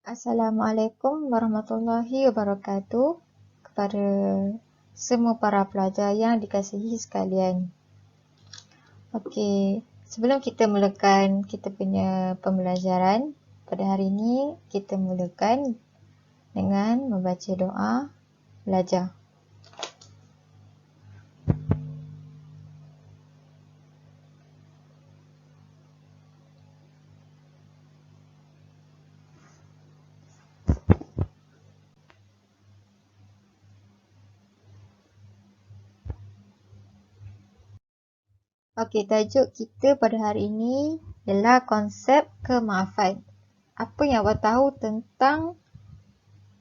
Assalamualaikum warahmatullahi wabarakatuh kepada semua para pelajar yang dikasihi sekalian. Okey, sebelum kita mulakan kita punya pembelajaran pada hari ini, kita mulakan dengan membaca doa belajar. Okey, tajuk kita pada hari ini ialah konsep kemaafan. Apa yang awak tahu tentang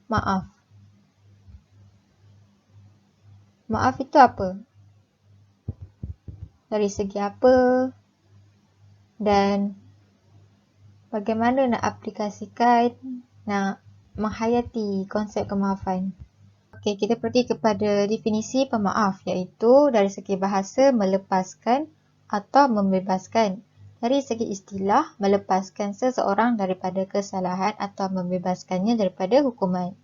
maaf? Maaf itu apa? Dari segi apa? Dan bagaimana nak aplikasikan, nak menghayati konsep kemaafan? Okey, kita pergi kepada definisi pemaaf, iaitu dari segi bahasa melepaskan atau membebaskan. Dari segi istilah, melepaskan seseorang daripada kesalahan atau membebaskannya daripada hukuman.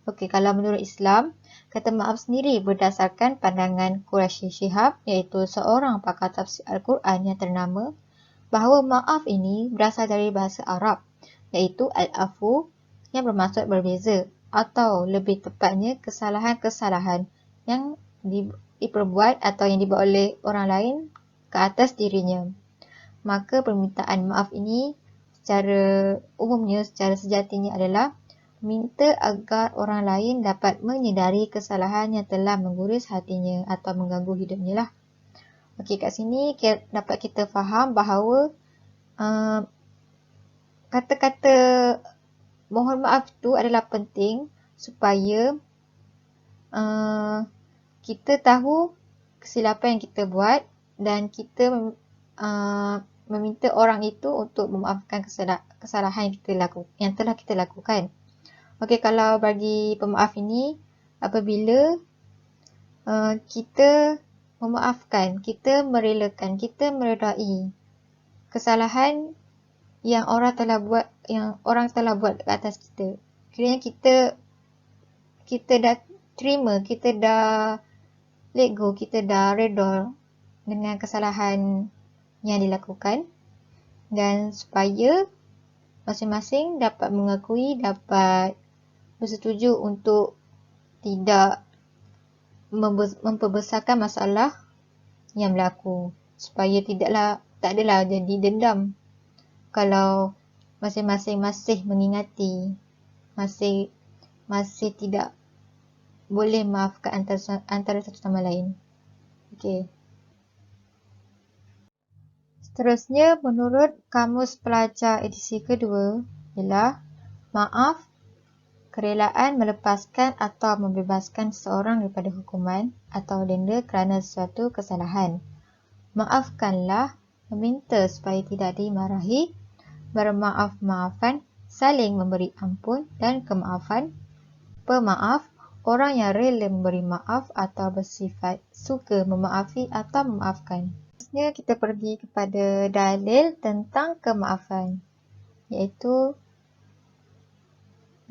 Okey, kalau menurut Islam, kata maaf sendiri berdasarkan pandangan Quraisy Shihab, iaitu seorang pakar tafsir Al-Quran yang ternama, bahawa maaf ini berasal dari bahasa Arab, iaitu al-afu yang bermaksud berbeza, atau lebih tepatnya kesalahan-kesalahan yang diperbuat atau yang dibuat oleh orang lain ke atas dirinya. Maka permintaan maaf ini secara sejatinya adalah minta agar orang lain dapat menyedari kesalahan yang telah menggurus hatinya atau mengganggu hidupnya lah. Okey, kat sini dapat kita faham bahawa kata-kata mohon maaf tu adalah penting supaya kita tahu kesilapan yang kita buat dan kita meminta orang itu untuk memaafkan kesalahan yang telah kita lakukan. Okey, kalau bagi pemaaf ini, apabila kita memaafkan, kita merelakan, kita meredai kesalahan yang orang telah buat ke atas kita. Kiranya kita dah terima, kita dah let go, kita dah redha dengan kesalahan yang dilakukan, dan supaya masing-masing dapat mengakui, dapat bersetuju untuk tidak memperbesarkan masalah yang berlaku, supaya tak adalah jadi dendam kalau masing-masing masih mengingati, masih tidak boleh maafkan antara satu sama lain. Okey. Seterusnya, menurut Kamus Pelajar edisi kedua ialah maaf, kerelaan melepaskan atau membebaskan seseorang daripada hukuman atau denda kerana sesuatu kesalahan. Maafkanlah, meminta supaya tidak dimarahi, bermaaf-maafan, saling memberi ampun dan kemaafan. Pemaaf, orang yang rela memberi maaf atau bersifat suka memaafi atau memaafkan. Seterusnya kita pergi kepada dalil tentang kemaafan, iaitu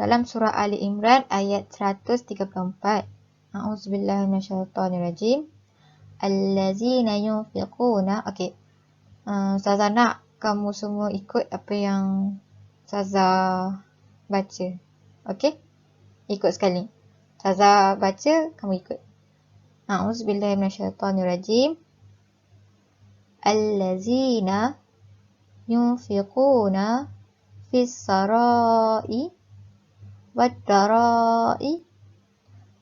dalam surah Ali Imran ayat 134. A'udzubillahi minasyaitonirrajim. Allazina yunfiquna. Okey. Ustazah nak kamu semua ikut apa yang Ustazah baca. Okey? Ikut sekali. Ustazah baca, kamu ikut. A'udzubillahi minasyaitonirrajim. Allazina yunfiquna fis sarai wad-darai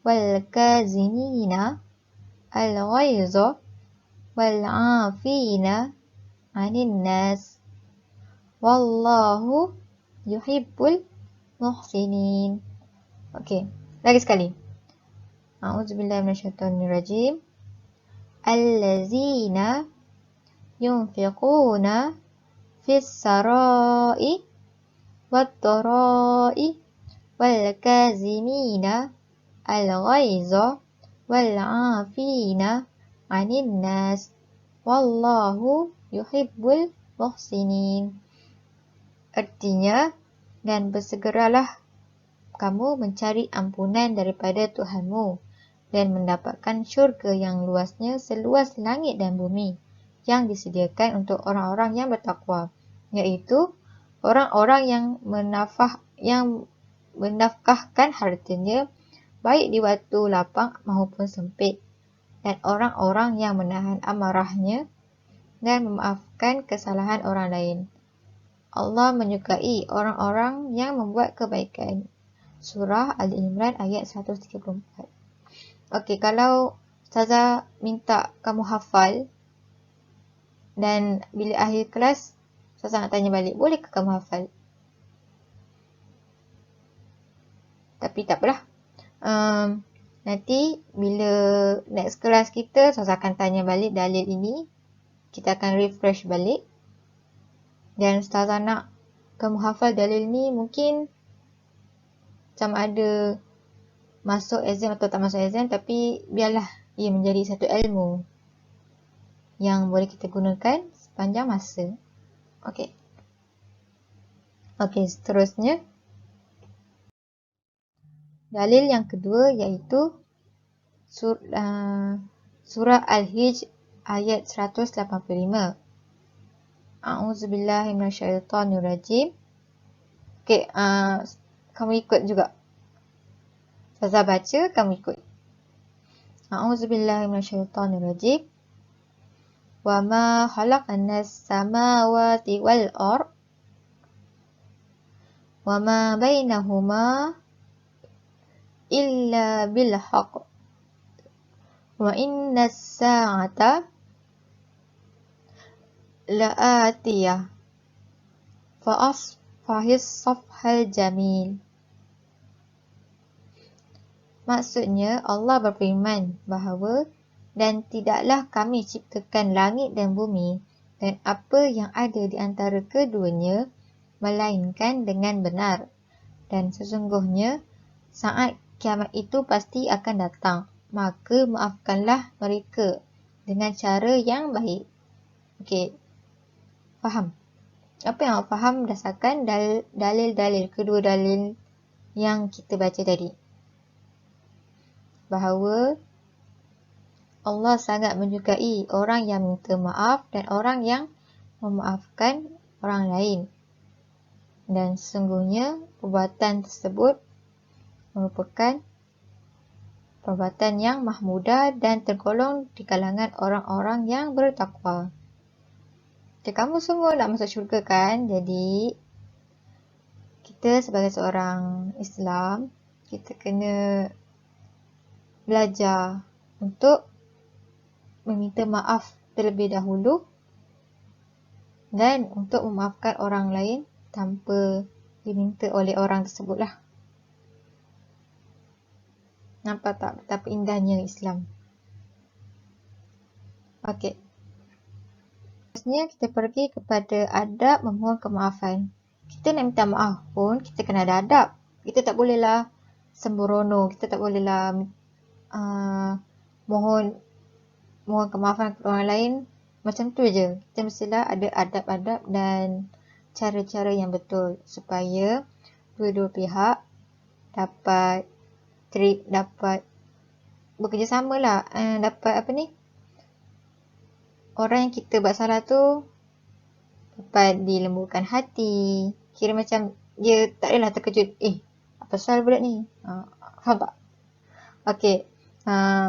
wal kazimina al-ghaiza wal 'afina 'anil nas wallahu yuhibbul muhsinin. Okey, lagi sekali. A'udzubillahi minasyaitonirrajim. Allazina yunfiquna fis sarai wad-darai wal kazimina al-ghaiza wal 'afina 'anil nas wallahu yuhibbul muhsinin. Artinya, dan bersegeralah kamu mencari ampunan daripada Tuhanmu dan mendapatkan syurga yang luasnya seluas langit dan bumi yang disediakan untuk orang-orang yang bertakwa, iaitu orang-orang yang menafkahkan hartanya baik di waktu lapang maupun sempit, dan orang-orang yang menahan amarahnya dan memaafkan kesalahan orang lain. Allah menyukai orang-orang yang membuat kebaikan. Surah Ali Imran ayat 134. Okey, kalau Ustazah minta kamu hafal dan bila akhir kelas Ustazah nak tanya balik, bolehkah kamu hafal? Tapi tak apalah. Nanti bila next kelas kita, Ustazah akan tanya balik dalil ini. Kita akan refresh balik. Dan Ustazah nak kamu hafal dalil ni mungkin sama ada masuk exam atau tak masuk exam, tapi biarlah ia menjadi satu ilmu yang boleh kita gunakan sepanjang masa. Okey. Okey, seterusnya. Dalil yang kedua iaitu surah Al-Hijr ayat 185. A'udzubillahi minasyaitonirrajim. Okey, kamu ikut juga. Ustazah baca, kamu ikut. A'udzubillahi minasyaitonirrajim. Wa ma khalaqnas samawati wal ard wa ma bainahuma illa bil haqq wa inna as-sa'ata la'atiyah fa'asfahis safhal jamil. Maksudnya Allah berfirman bahawa dan tidaklah kami ciptakan langit dan bumi dan apa yang ada di antara keduanya melainkan dengan benar, dan sesungguhnya saat kiamat itu pasti akan datang, maka maafkanlah mereka dengan cara yang baik. Okey, faham? Apa yang awak faham berdasarkan dalil-dalil, kedua dalil yang kita baca tadi? Bahawa Allah sangat menyukai orang yang minta maaf dan orang yang memaafkan orang lain. Dan sesungguhnya perbuatan tersebut merupakan perbuatan yang mahmudah dan tergolong di kalangan orang-orang yang bertakwa. Okay, kamu semua nak masuk syurga kan? Jadi kita sebagai seorang Islam, kita kena belajar untuk meminta maaf terlebih dahulu dan untuk memaafkan orang lain tanpa diminta oleh orang tersebut lah. Nampak tak betapa indahnya Islam? Okey. Seterusnya kita pergi kepada adab memohon kemaafan. Kita nak minta maaf pun kita kena ada adab. Kita tak bolehlah sembrono, kita tak bolehlah mohon kemaafan kepada orang lain macam tu je. Kita mestilah ada adab-adab dan cara-cara yang betul supaya dua-dua pihak dapat bekerjasama lah, dapat orang yang kita buat salah tu dapat dilembutkan hati. Kira macam dia tak adalah terkejut, apa pasal budak ni, faham tak? Okey,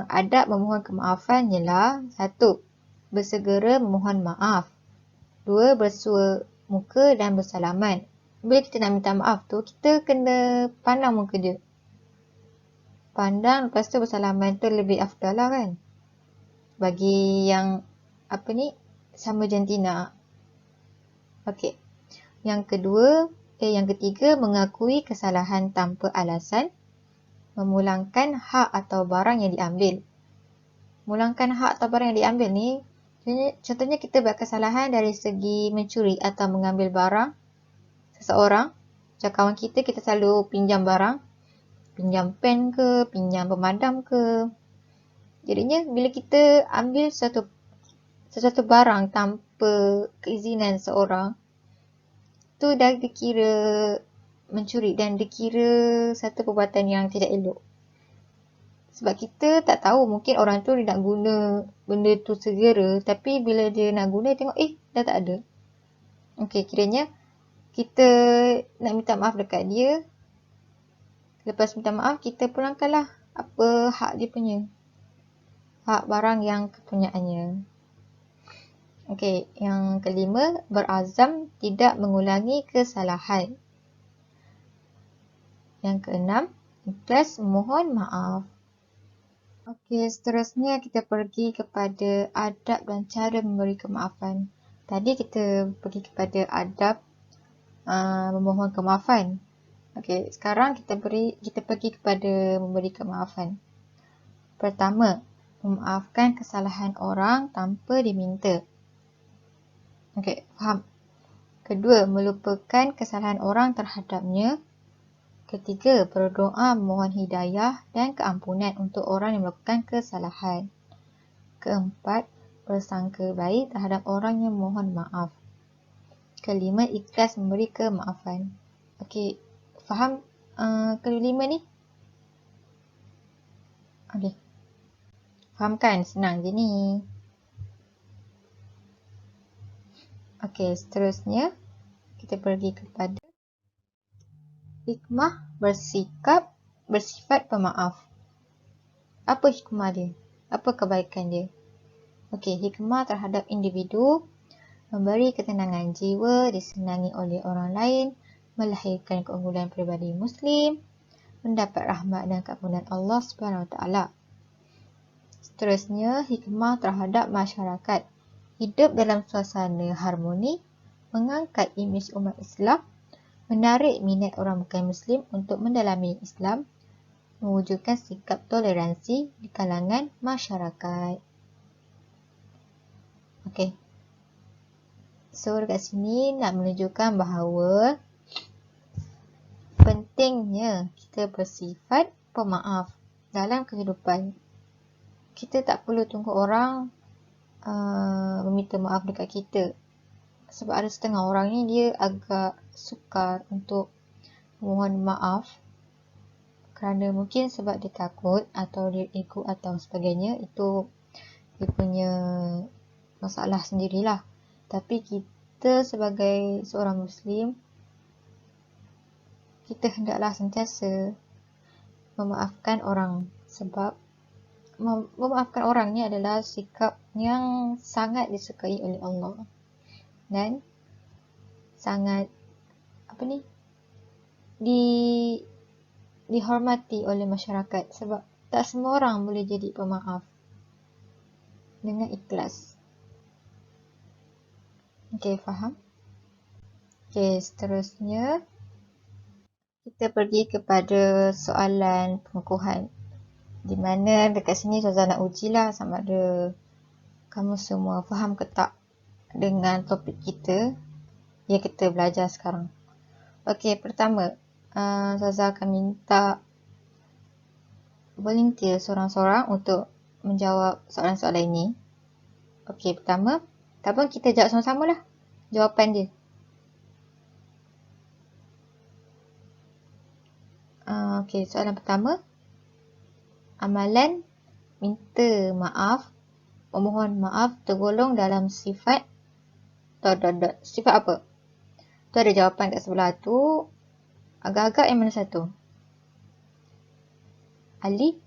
adab memohon kemaafan ialah 1. Bersegera memohon maaf. 2. Bersua muka dan bersalaman. Bila kita nak minta maaf tu, kita kena pandang muka dia. Pandang, lepas tu bersalaman tu lebih afdal lah kan. Bagi yang sama jantina. Okey. Yang ketiga, mengakui kesalahan tanpa alasan. Memulangkan hak atau barang yang diambil. Memulangkan hak atau barang yang diambil ni, contohnya kita buat kesalahan dari segi mencuri atau mengambil barang seseorang. Macam kawan kita selalu pinjam barang. Pinjam pen ke, pinjam pemadam ke. Jadinya bila kita ambil sesuatu barang tanpa keizinan seorang, tu dah dikira mencuri dan dikira satu perbuatan yang tidak elok. Sebab kita tak tahu, mungkin orang tu dia nak guna benda tu segera, tapi bila dia nak guna, dia tengok dah tak ada. Okey, kiranya kita nak minta maaf dekat dia. Lepas minta maaf, kita pulangkanlah apa hak dia punya. Hak barang yang kepunyaannya. Okey, yang kelima, berazam tidak mengulangi kesalahan. Yang keenam, ikhlas mohon maaf. Okey, seterusnya kita pergi kepada adab dan cara memberi kemaafan. Tadi kita pergi kepada adab memohon kemaafan. Okey, sekarang kita pergi kepada memberi kemaafan. Pertama, memaafkan kesalahan orang tanpa diminta. Okey, faham? Kedua, melupakan kesalahan orang terhadapnya. Ketiga, berdoa memohon hidayah dan keampunan untuk orang yang melakukan kesalahan. Keempat, bersangka baik terhadap orang yang mohon maaf. Kelima, ikhlas memberi kemaafan. Okey, faham kelima ni? Okey. Faham kan? Senang je ni. Okey, seterusnya kita pergi kepada hikmah bersifat pemaaf. Apa hikmah dia? Apa kebaikan dia? Okey, hikmah terhadap individu, memberi ketenangan jiwa, disenangi oleh orang lain, melahirkan keunggulan peribadi Muslim, mendapat rahmat dan keampunan Allah SWT. Seterusnya, hikmah terhadap masyarakat, hidup dalam suasana harmoni, mengangkat imej umat Islam, menarik minat orang bukan Muslim untuk mendalami Islam, mewujudkan sikap toleransi di kalangan masyarakat. Okey. So, dekat sini nak menunjukkan bahawa pentingnya kita bersifat pemaaf dalam kehidupan. Kita tak perlu tunggu orang meminta maaf dekat kita. Sebab ada setengah orang ni dia agak sukar untuk mohon maaf kerana mungkin sebab dia takut atau dia ego atau sebagainya. Itu dia punya masalah sendirilah. Tapi kita sebagai seorang Muslim, kita hendaklah sentiasa memaafkan orang. Sebab memaafkan orang ni adalah sikap yang sangat disukai oleh Allah. Dan sangat dihormati oleh masyarakat. Sebab tak semua orang boleh jadi pemaaf dengan ikhlas. Okey, faham? Okey, seterusnya kita pergi kepada soalan pengukuhan. Di mana dekat sini Ustazah nak ujilah sama ada kamu semua faham ke tak dengan topik kita yang kita belajar sekarang. Okey, pertama, Ustazah akan minta volunteer seorang-seorang untuk menjawab soalan-soalan ini. Okey, pertama, tak apa, kita jawab sama-sama lah jawapan dia. Okey, soalan pertama. Amalan minta maaf, memohon maaf tergolong dalam sifat ... Sifat apa? Tu ada jawapan kat sebelah tu. Agak-agak yang mana satu? Ali?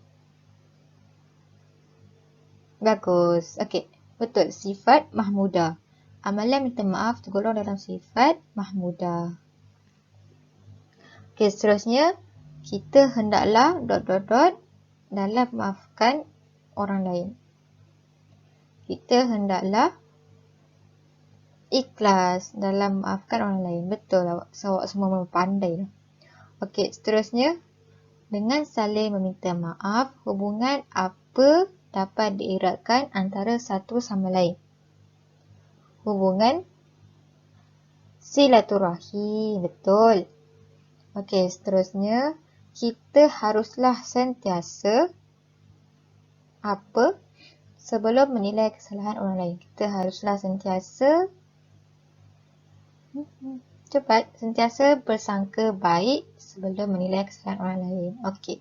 Bagus. Okey, betul. Sifat mahmudah. Amalan minta maaf tergolong dalam sifat mahmudah. Okey, seterusnya kita hendaklah ... dalam memaafkan orang lain. Kita hendaklah ikhlas dalam memaafkan orang lain. Betul awak semua pandai lah. Okey, seterusnya dengan saling meminta maaf, hubungan apa dapat dieratkan antara satu sama lain? Hubungan silaturahim. Betul. Okey, seterusnya kita haruslah sentiasa apa? Sebelum menilai kesalahan orang lain. Kita haruslah sentiasa Cepat, sentiasa bersangka baik sebelum menilai kesalahan orang lain. Okey.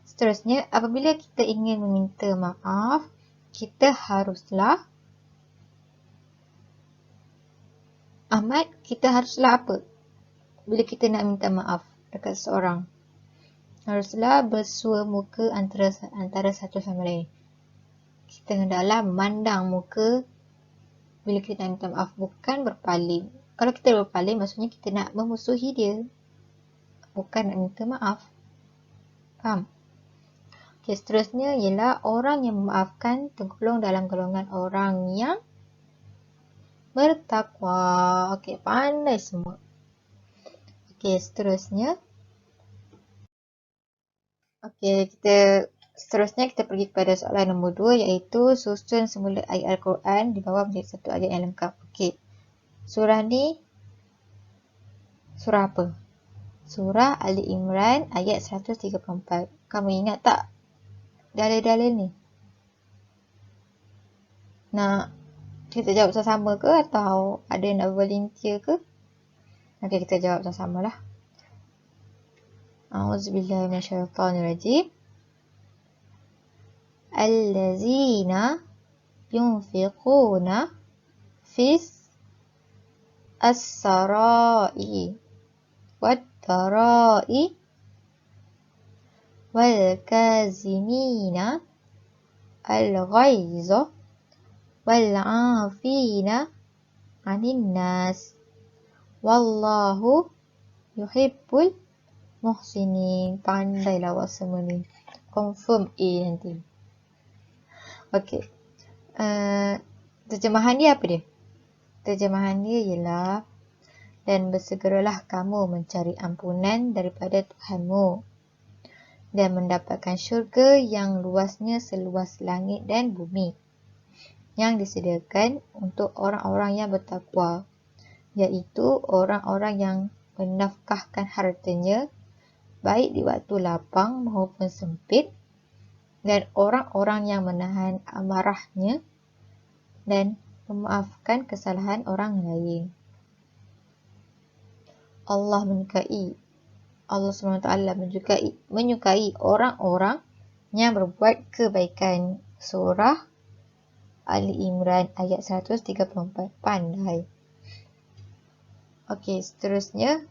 Seterusnya, apabila kita ingin meminta maaf, kita haruslah apa? Bila kita nak minta maaf dekat seseorang, haruslah bersua muka antara satu sama lain. Kita hendaklah memandang muka bila kita nak minta maaf, bukan berpaling. Kalau kita berpaling, maksudnya kita nak memusuhi dia, bukan nak minta maaf. Faham? Okay, seterusnya ialah orang yang memaafkan tergolong dalam golongan orang yang bertakwa. Okey, pandai semua. Okey, seterusnya. Okey, seterusnya kita pergi kepada soalan nombor 2, iaitu susun semula ayat Al-Quran di bawah menjadi satu ayat yang lengkap. Okey. Surah ni surah apa? Surah Ali Imran ayat 134. Kamu ingat tak dalil-dalil ni? Nak kita jawab sama-sama ke atau ada yang nak volunteer ke? Okey, kita jawab sama-sama lah. A'udzubillahi minasyaitonirrajim. Allazina yunfiquna fis as-sarai wat-tarai wal kazimina al-ghaiza wal 'afina 'anil nas wallahu yuhibbul muhsinin. Pandailah awak semua ni. Confirm A nanti. Okey. Terjemahan dia apa dia? Terjemahan dia ialah, dan bersegeralah kamu mencari ampunan daripada Tuhanmu dan mendapatkan syurga yang luasnya seluas langit dan bumi, yang disediakan untuk orang-orang yang bertakwa, iaitu orang-orang yang menafkahkan hartanya baik di waktu lapang maupun sempit, dan orang-orang yang menahan amarahnya dan memaafkan kesalahan orang lain. Allah SWT menyukai orang-orang yang berbuat kebaikan. Surah Ali Imran ayat 134. Pandai. Okey, seterusnya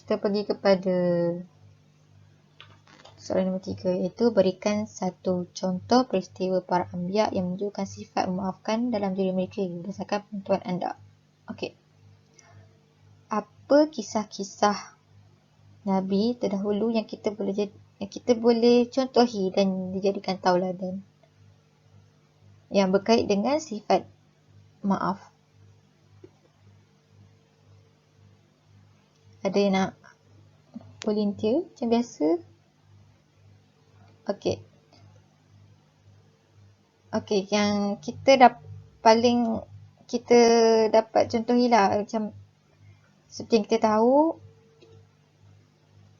kita pergi kepada soalan nombor 3, iaitu berikan satu contoh peristiwa para anbiya yang menunjukkan sifat memaafkan dalam diri mereka berdasarkan pengetahuan anda. Okey. Apa kisah-kisah Nabi terdahulu yang kita boleh contohi dan dijadikan tauladan yang berkait dengan sifat maaf? Ada yang nak volunteer macam biasa? Okey. Okey, yang kita dapat contohilah, macam seperti yang kita tahu,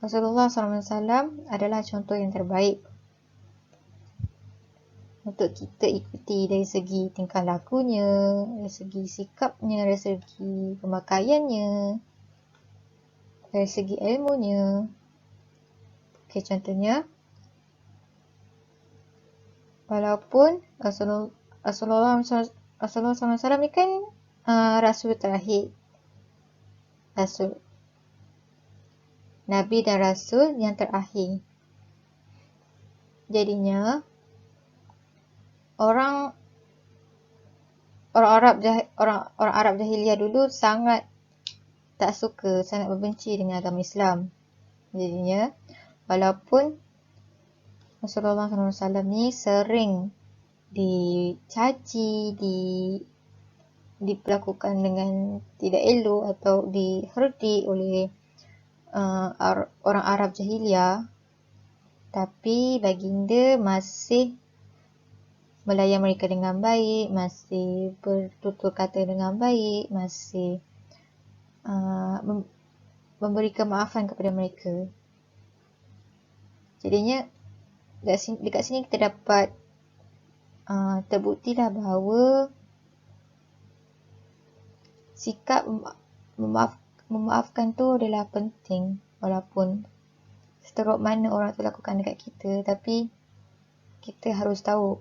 Rasulullah SAW adalah contoh yang terbaik untuk kita ikuti dari segi tingkah lakunya, dari segi sikapnya, dari segi pemakaiannya, dari segi ilmunya. Okey, contohnya, walaupun Rasulullah SAW ni kan Rasul terakhir, Rasul Nabi dan Rasul yang terakhir. Jadinya orang Arab jahiliah dulu sangat tak suka, sangat membenci dengan agama Islam. Jadinya walaupun Rasulullah SAW ni sering dicaci, diperlakukan dengan tidak elok atau diherdik oleh orang Arab jahiliah, tapi baginda masih melayan mereka dengan baik, masih bertutur kata dengan baik, masih memberi kemaafan kepada mereka. Jadinya dekat sini kita dapat terbuktilah bahawa sikap memaafkan tu adalah penting, walaupun seteruk mana orang tu lakukan dekat kita, tapi kita harus tahu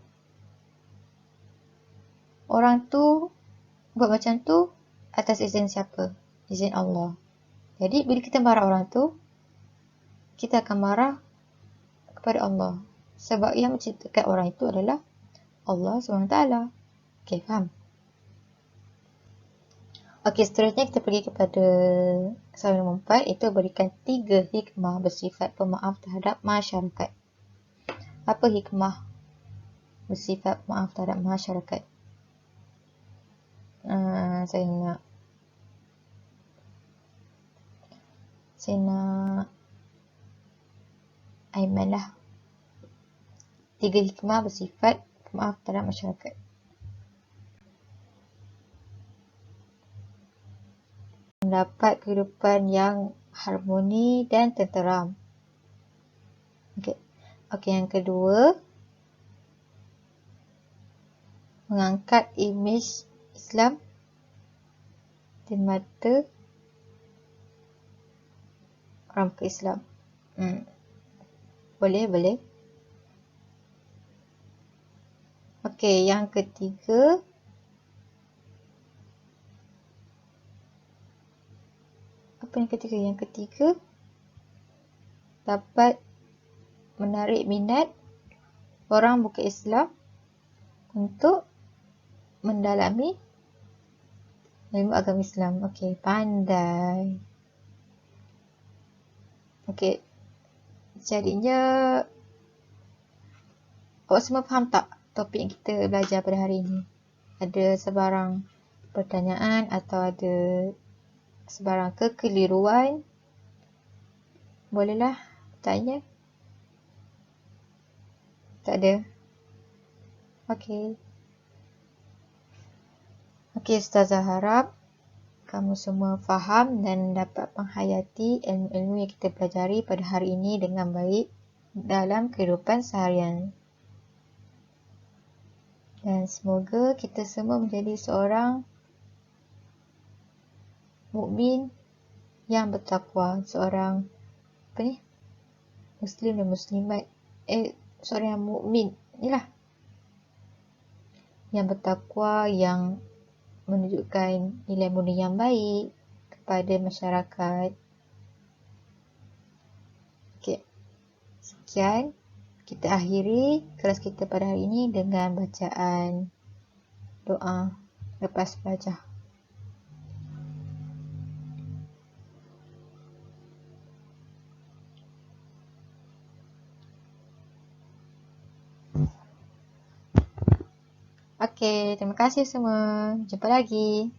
orang tu buat macam tu atas izin siapa? Izin Allah. Jadi bila kita marah orang tu, kita akan marah kepada Allah. Sebab yang menciptakan orang itu adalah Allah SWT. Okay, faham? Okey, seterusnya kita pergi kepada soalan nombor 4, iaitu berikan 3 hikmah bersifat pemaaf terhadap masyarakat. Apa hikmah bersifat pemaaf terhadap masyarakat? Saya nak Aiman lah. 3 hikmah bersifat pemaaf terhadap masyarakat. Mendapat kehidupan yang harmoni dan tenteram. Okey, yang kedua, mengangkat imej Islam di mata orang bukan Islam. Boleh. Okey, yang ketiga, apa yang ketiga? Yang ketiga, dapat menarik minat orang bukan Islam untuk mendalami ilmu agama Islam. Okey, pandai. Okey, jadinya awak semua faham tak topik yang kita belajar pada hari ini? Ada sebarang pertanyaan atau ada sebarang kekeliruan? Bolehlah tanya. Tak ada? Okey, Ustazah harap kamu semua faham dan dapat menghayati ilmu-ilmu yang kita pelajari pada hari ini dengan baik dalam kehidupan seharian. Dan semoga kita semua menjadi seorang mukmin yang bertakwa, seorang Muslim dan Muslimat, seorang yang mukmin, inilah yang bertakwa, yang menunjukkan nilai budi yang baik kepada masyarakat. Okey, sekian. Kita akhiri kelas kita pada hari ini dengan bacaan doa lepas belajar. Okey, terima kasih semua. Jumpa lagi.